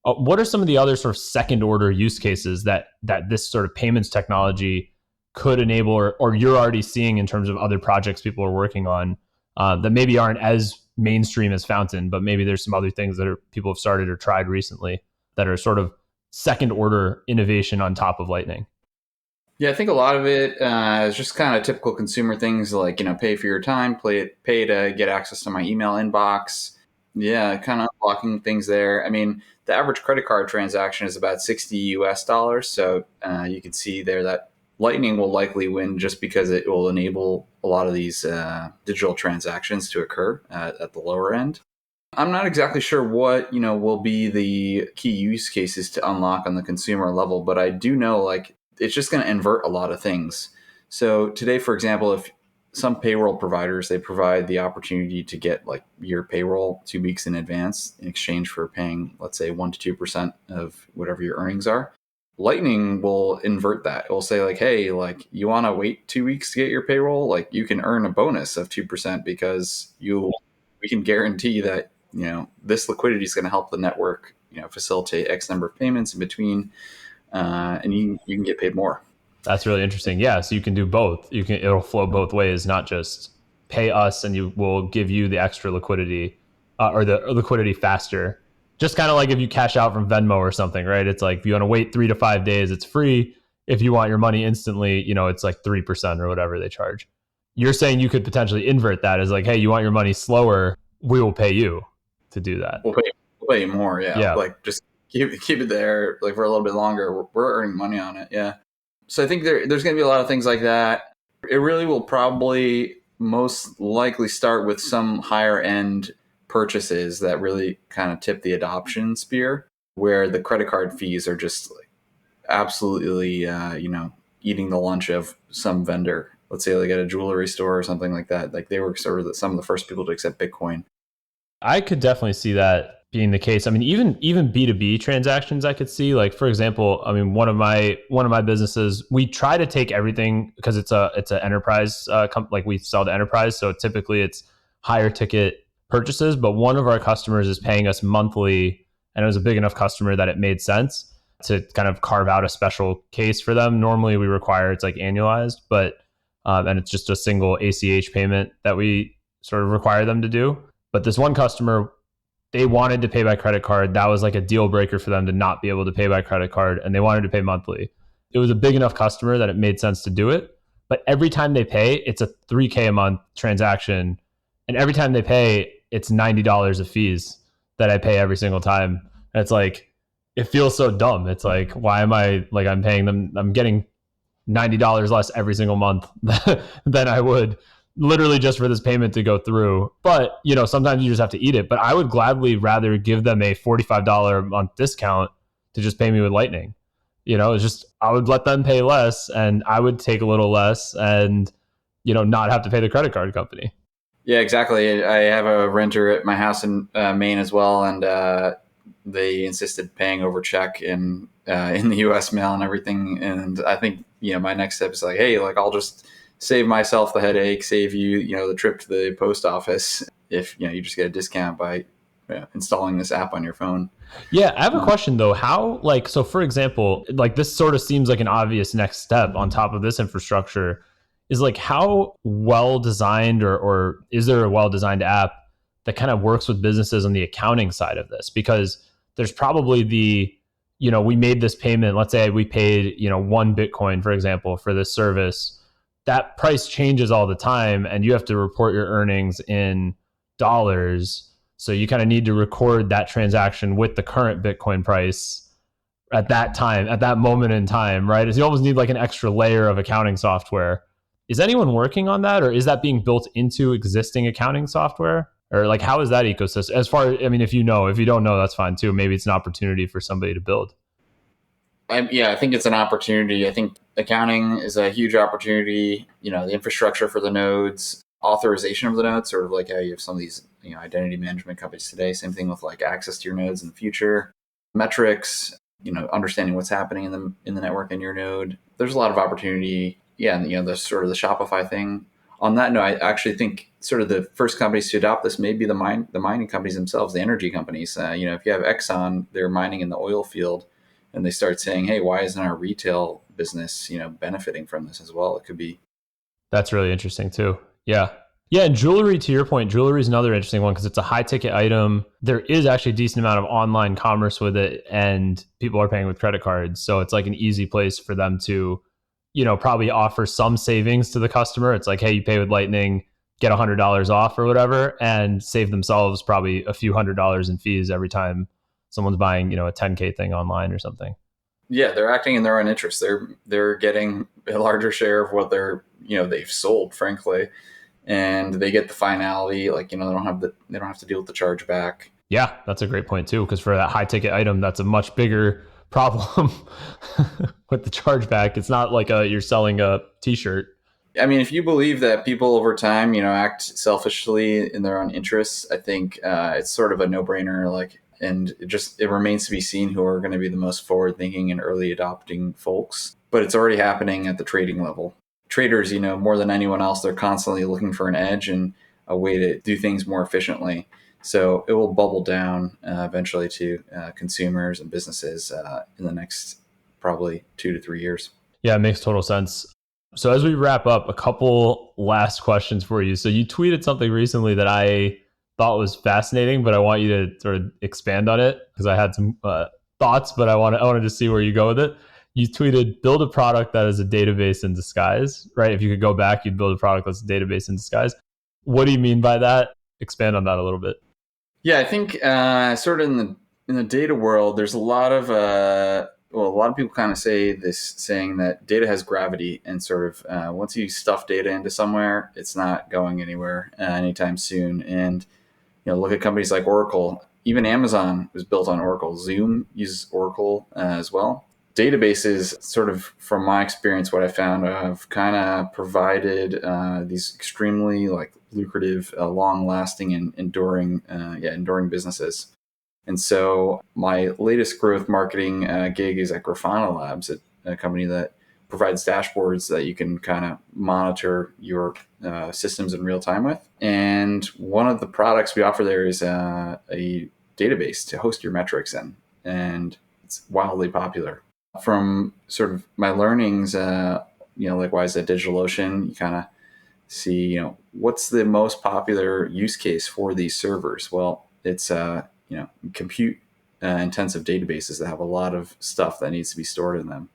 What are some of the other sort of second order use cases that this sort of payments technology could enable, or you're already seeing in terms of other projects people are working on that maybe aren't as mainstream as Fountain, but maybe there's some other things that people have started or tried recently that are sort of second order innovation on top of Lightning? Yeah, I think a lot of it is just kind of typical consumer things like, pay for your time, pay to get access to my email inbox. Yeah, kind of unlocking things there. I mean, the average credit card transaction is about 60 US dollars. So you can see there that Lightning will likely win just because it will enable a lot of these digital transactions to occur at the lower end. I'm not exactly sure what will be the key use cases to unlock on the consumer level, but I do know like it's just going to invert a lot of things. So today, for example, if some payroll providers they provide the opportunity to get like your payroll 2 weeks in advance in exchange for paying, let's say, 1 to 2% of whatever your earnings are. Lightning will invert that. It will say like, hey, like you want to wait 2 weeks to get your payroll, like you can earn a bonus of 2% because we can guarantee that this liquidity is going to help the network facilitate X number of payments in between, and you can get paid more. That's really interesting. Yeah, so you can do both. It'll flow both ways, not just pay us and you will give you the extra liquidity or the liquidity faster. Just kind of like if you cash out from Venmo or something, right? It's like if you want to wait 3 to 5 days, it's free. If you want your money instantly, it's like 3% or whatever they charge. You're saying you could potentially invert that as like, hey, you want your money slower, we will pay you to do that. We'll pay more, yeah. Yeah. Like just keep it there like for a little bit longer. We're earning money on it, yeah. So I think there's going to be a lot of things like that. It really will probably most likely start with some higher end purchases that really kind of tip the adoption spear, where the credit card fees are just like absolutely, eating the lunch of some vendor. Let's say like at a jewelry store or something like that. Like they were sort of some of the first people to accept Bitcoin. I could definitely see that being the case. I mean, even B2B transactions I could see. Like for example, I mean one of my businesses, we try to take everything because it's a enterprise like we sell to enterprise, so typically it's higher ticket purchases, but one of our customers is paying us monthly and it was a big enough customer that it made sense to kind of carve out a special case for them. Normally we require it's like annualized, but and it's just a single ACH payment that we sort of require them to do. But this one customer, they wanted to pay by credit card. That was like a deal breaker for them to not be able to pay by credit card, and they wanted to pay monthly. It was a big enough customer that it made sense to do it. But every time they pay, it's a $3K a month transaction. And every time they pay, it's $90 of fees that I pay every single time. And it's like, it feels so dumb. It's like, why am I like, I'm paying them, I'm getting $90 less every single month than I would literally just for this payment to go through. But, sometimes you just have to eat it. But I would gladly rather give them a $45 a month discount to just pay me with Lightning. It's just, I would let them pay less and I would take a little less and, not have to pay the credit card company. Yeah, exactly. I have a renter at my house in Maine as well, and they insisted paying over check in the U.S. mail and everything. And I think my next step is like, hey, like I'll just save myself the headache, save you the trip to the post office if you just get a discount by installing this app on your phone. Yeah, I have a question though. How, like, so for example, like this sort of seems like an obvious next step on top of this infrastructure is like how well designed or is there a well designed app that kind of works with businesses on the accounting side of this? Because there's probably we made this payment, let's say we paid, 1 Bitcoin, for example, for this service. That price changes all the time and you have to report your earnings in dollars. So you kind of need to record that transaction with the current Bitcoin price at that time, at that moment in time, right? You almost need like an extra layer of accounting software. Is anyone working on that, or is that being built into existing accounting software? Or like, how is that ecosystem? As far as, I mean, if you don't know, that's fine too. Maybe it's an opportunity for somebody to build. I think it's an opportunity. I think accounting is a huge opportunity. The infrastructure for the nodes, authorization of the nodes, sort of like how you have some of these identity management companies today. Same thing with like access to your nodes in the future, metrics, understanding what's happening in the network in your node. There's a lot of opportunity. Yeah, and the sort of the Shopify thing. On that note, I actually think sort of the first companies to adopt this may be the mining companies themselves, the energy companies. If you have Exxon, they're mining in the oil field, and they start saying, "Hey, why isn't our retail business, benefiting from this as well?" It could be. That's really interesting too. Yeah. Yeah, and jewelry, to your point, jewelry is another interesting one because it's a high ticket item. There is actually a decent amount of online commerce with it, and people are paying with credit cards. So it's like an easy place for them to, probably offer some savings to the customer. It's like, hey, you pay with Lightning, get $100 off or whatever, and save themselves probably a few $100s in fees every time someone's buying, a 10K thing online or something. Yeah, they're acting in their own interest. They're getting a larger share of what they've sold, frankly, and they get the finality. Like, they don't have to deal with the chargeback. Yeah, that's a great point too, because for that high ticket item, that's a much bigger problem with the chargeback. It's not like you're selling a t-shirt. I mean, if you believe that people over time, act selfishly in their own interests, I think it's sort of a no-brainer. Like, and it remains to be seen who are going to be the most forward-thinking and early adopting folks. But it's already happening at the trading level. Traders, more than anyone else, they're constantly looking for an edge and a way to do things more efficiently. So it will bubble down eventually to consumers and businesses in the next probably 2 to 3 years. Yeah, it makes total sense. So as we wrap up, a couple last questions for you. So you tweeted something recently that I thought was fascinating, but I want you to sort of expand on it because I had some thoughts, but I wanted to see where you go with it. You tweeted, "Build a product that is a database in disguise." Right? If you could go back, you'd build a product that's a database in disguise. What do you mean by that? Expand on that a little bit. Yeah, I think sort of in the data world, there's a lot of a lot of people kind of saying that data has gravity, and sort of once you stuff data into somewhere, it's not going anywhere anytime soon. And look at companies like Oracle. Even Amazon was built on Oracle. Zoom uses Oracle as well. Databases, sort of from my experience, what I found, have kind of provided these extremely like lucrative, long-lasting, and enduring businesses. And so my latest growth marketing gig is at Grafana Labs, a company that provides dashboards that you can kind of monitor your systems in real time with. And one of the products we offer there is a database to host your metrics in, and it's wildly popular. From sort of my learnings, likewise at DigitalOcean, you kind of see, what's the most popular use case for these servers? Well, it's compute intensive databases that have a lot of stuff that needs to be stored in them.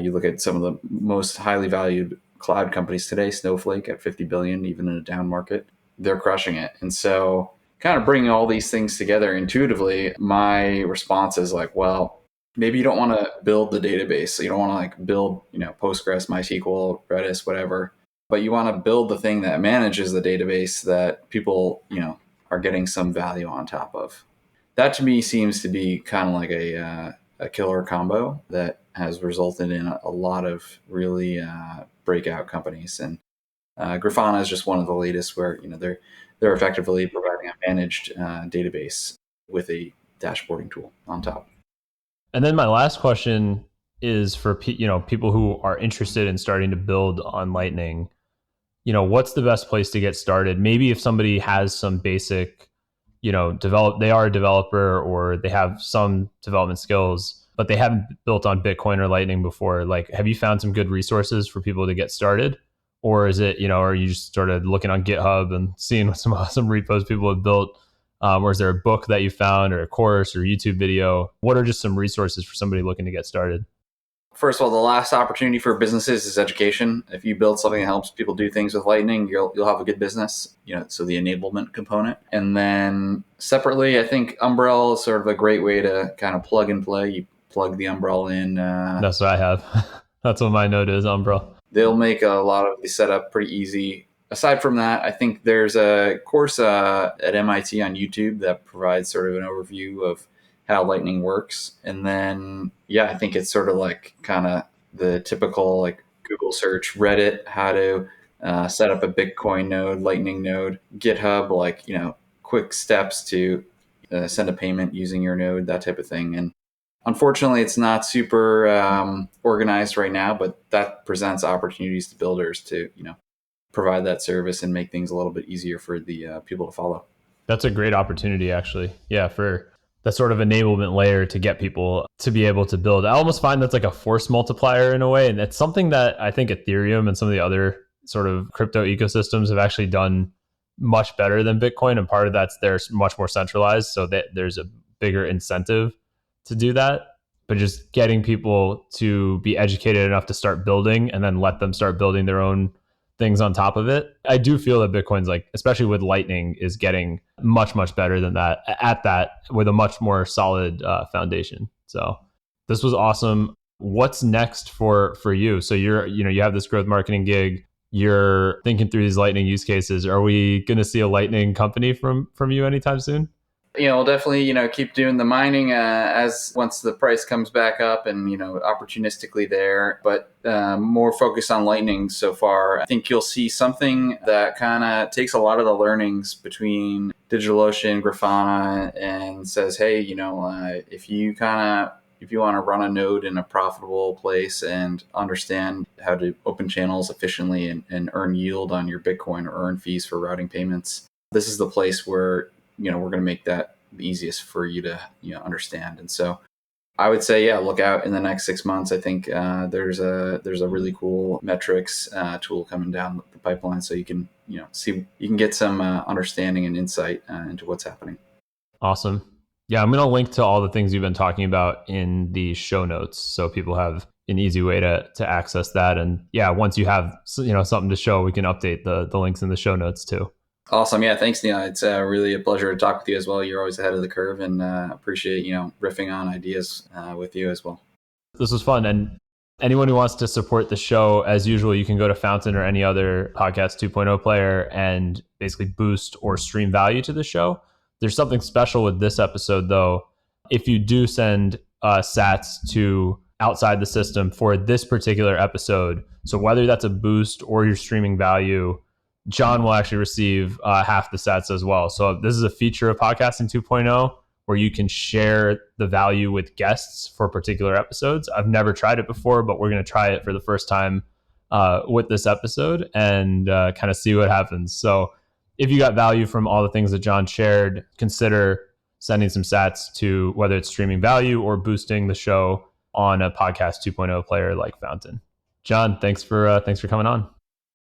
You look at some of the most highly valued cloud companies today, Snowflake at 50 billion, even in a down market, they're crushing it. And so kind of bringing all these things together intuitively, my response is like, well, maybe you don't want to build the database. So you don't want to like build, Postgres, MySQL, Redis, whatever, but you want to build the thing that manages the database that people, are getting some value on top of. That to me seems to be kind of like a killer combo that has resulted in a lot of really breakout companies. And Grafana is just one of the latest where they're effectively providing a managed database with a dashboarding tool on top. And then my last question is for people who are interested in starting to build on Lightning. What's the best place to get started? Maybe if somebody has some basic, they are a developer or they have some development skills, but they haven't built on Bitcoin or Lightning before. Like, have you found some good resources for people to get started? Or is it, are you just sort of looking on GitHub and seeing some repos people have built? Or is there a book that you found or a course or YouTube video? What are just some resources for somebody looking to get started? First of all, the last opportunity for businesses is education. If you build something that helps people do things with Lightning, you'll have a good business. So the enablement component. And then separately, I think Umbrel is sort of a great way to kind of plug and play. You plug the Umbrel in. That's what I have. That's what my node is, Umbrel. They'll make a lot of the setup pretty easy. Aside from that, I think there's a course at MIT on YouTube that provides sort of an overview of how Lightning works. And then, I think it's sort of like kind of the typical like Google search, Reddit, how to set up a Bitcoin node, Lightning node, GitHub, like, quick steps to send a payment using your node, that type of thing. And unfortunately, it's not super organized right now, but that presents opportunities to builders to, provide that service and make things a little bit easier for the people to follow. That's a great opportunity, actually. Yeah, for the sort of enablement layer to get people to be able to build. I almost find that's like a force multiplier in a way. And it's something that I think Ethereum and some of the other sort of crypto ecosystems have actually done much better than Bitcoin. And part of that's they're much more centralized. So that there's a bigger incentive to do that. But just getting people to be educated enough to start building and then let them start building their own things on top of it. I do feel that Bitcoin's like, especially with Lightning, is getting much, much better than that at that with a much more solid foundation. So This was awesome. What's next for you? So you have this growth marketing gig. You're thinking through these lightning use cases. Are we going to see a lightning company from you anytime soon? We'll definitely, keep doing the mining as once the price comes back up and, opportunistically there, but more focused on Lightning so far. I think you'll see something that kind of takes a lot of the learnings between DigitalOcean, Grafana, and says, hey, if you want to run a node in a profitable place and understand how to open channels efficiently and earn yield on your Bitcoin or earn fees for routing payments, this is the place where we're going to make that the easiest for you to understand. And so I would say, yeah, look out in the next 6 months. I think there's a really cool metrics tool coming down the pipeline, so you can get some understanding and insight into what's happening. Awesome. Yeah, I'm going to link to all the things you've been talking about in the show notes, so people have an easy way to access that. And yeah, once you have something to show, we can update the links in the show notes too. Awesome. Yeah. Thanks, Neil. It's really a pleasure to talk with you as well. You're always ahead of the curve, and appreciate, riffing on ideas with you as well. This was fun. And anyone who wants to support the show, as usual, you can go to Fountain or any other Podcast 2.0 player and basically boost or stream value to the show. There's something special with this episode, though. If you do send sats to outside the system for this particular episode, so whether that's a boost or your streaming value, John will actually receive half the sats as well. So this is a feature of Podcasting 2.0 where you can share the value with guests for particular episodes. I've never tried it before, but we're going to try it for the first time with this episode and kind of see what happens. So if you got value from all the things that John shared, consider sending some sats to whether it's streaming value or boosting the show on a Podcast 2.0 player like Fountain. John, thanks for coming on.